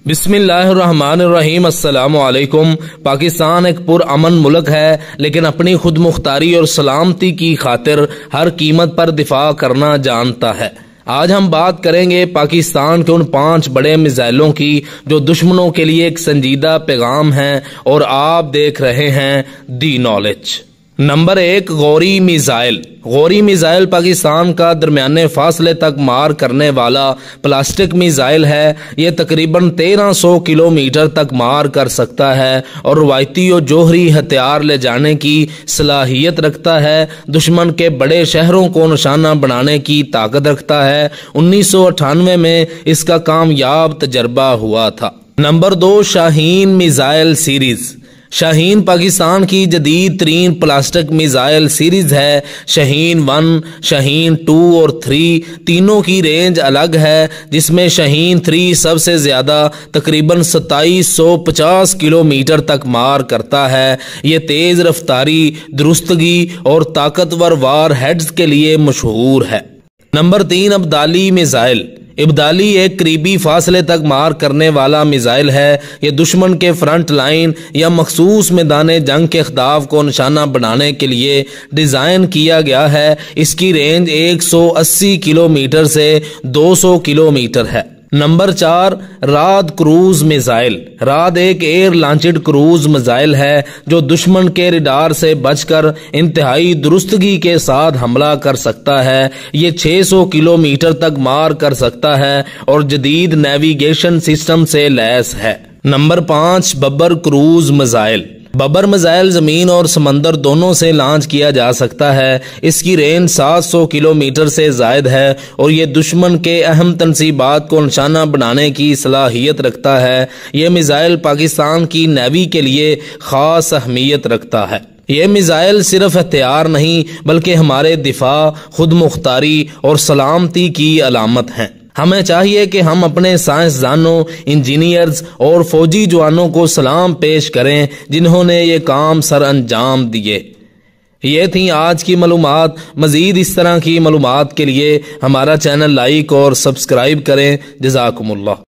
بسم اللہ الرحمن الرحیم۔ السلام علیکم۔ پاکستان ایک پرامن ملک ہے، لیکن اپنی خود مختاری اور سلامتی کی خاطر ہر قیمت پر دفاع کرنا جانتا ہے۔ آج ہم بات کریں گے پاکستان کے ان 5 بڑے میزائلوں کی جو دشمنوں کے لیے ایک سنجیدہ پیغام ہیں، اور آپ دیکھ رہے ہیں the knowledge. Number 1، Ghori missile. Ghori missile Pakistan کا درمیانے فاصلے تک مار کرنے والا پلاسٹک میزائل ہے۔ یہ تقریباً 1300 کلومیٹر تک مار کر سکتا ہے اور روایتی اور جوہری ہتھیار لے جانے کی صلاحیت رکھتا ہے۔ دشمن کے بڑے شہروں کو نشانہ بنانے کی طاقت رکھتا ہے۔ 1998 میں اس کا کامیاب تجربہ ہوا تھا۔ نمبر 2، شاہین میزائل سیریز۔ شاہین پاکستان کی جدید ترین پلاسٹک میزائل سیریز ہے۔ شاہین 1، شاہین 2 اور 3 تینوں کی رینج الگ ہے، جس میں شاہین 3 سب سے زیادہ تقریباً 2750 کلومیٹر تک مار کرتا ہے۔ یہ تیز رفتاری، درستگی اور طاقتور وار ہیڈز کے لیے مشہور ہے۔ Number 3، Abdali missile. ابدالی ایک قریبی فاصلے تک مار کرنے والا میزائل ہے۔ یہ دشمن کے فرنٹ لائن یا مخصوص میدان جنگ کے اہداف کو نشانہ بنانے کے لیے ڈیزائن کیا گیا ہے۔ اس کی رینج 180 کلومیٹر سے 200 کلومیٹر ہے۔ Number 4، راد cruise missile. راد ایک ایئر لانچڈ کروز میزائل ہے جو دشمن کے ریڈار سے بچ کر انتہائی درستگی کے ساتھ حملہ کر سکتا ہے۔ یہ 600 کلومیٹر تک مار کر سکتا ہے اور جدید نیویگیشن سسٹم سے لیس ہے۔ نمبر 5، ببر کروز میزائل۔ ببر میزائل زمین اور سمندر دونوں سے لانچ کیا جا سکتا ہے۔ اس کی رینج 700 کلومیٹر سے زائد ہے اور یہ دشمن کے اہم تنصیبات کو نشانہ بنانے کی صلاحیت رکھتا ہے۔ یہ میزائل پاکستان کی نیوی کے لیے خاص اہمیت رکھتا ہے۔ یہ میزائل صرف ہتھیار نہیں بلکہ ہمارے دفاع، خود مختاری اور سلامتی کی علامت ہیں۔ ہمیں چاہیے کہ ہم اپنے سائنسدانوں، انجینئرز اور فوجی جوانوں کو سلام پیش کریں جنہوں نے یہ کام سر انجام دیے۔ یہ تھیں آج کی معلومات۔ مزید اس طرح کی معلومات کے لیے ہمارا چینل لائک اور سبسکرائب کریں۔ جزاکم اللہ۔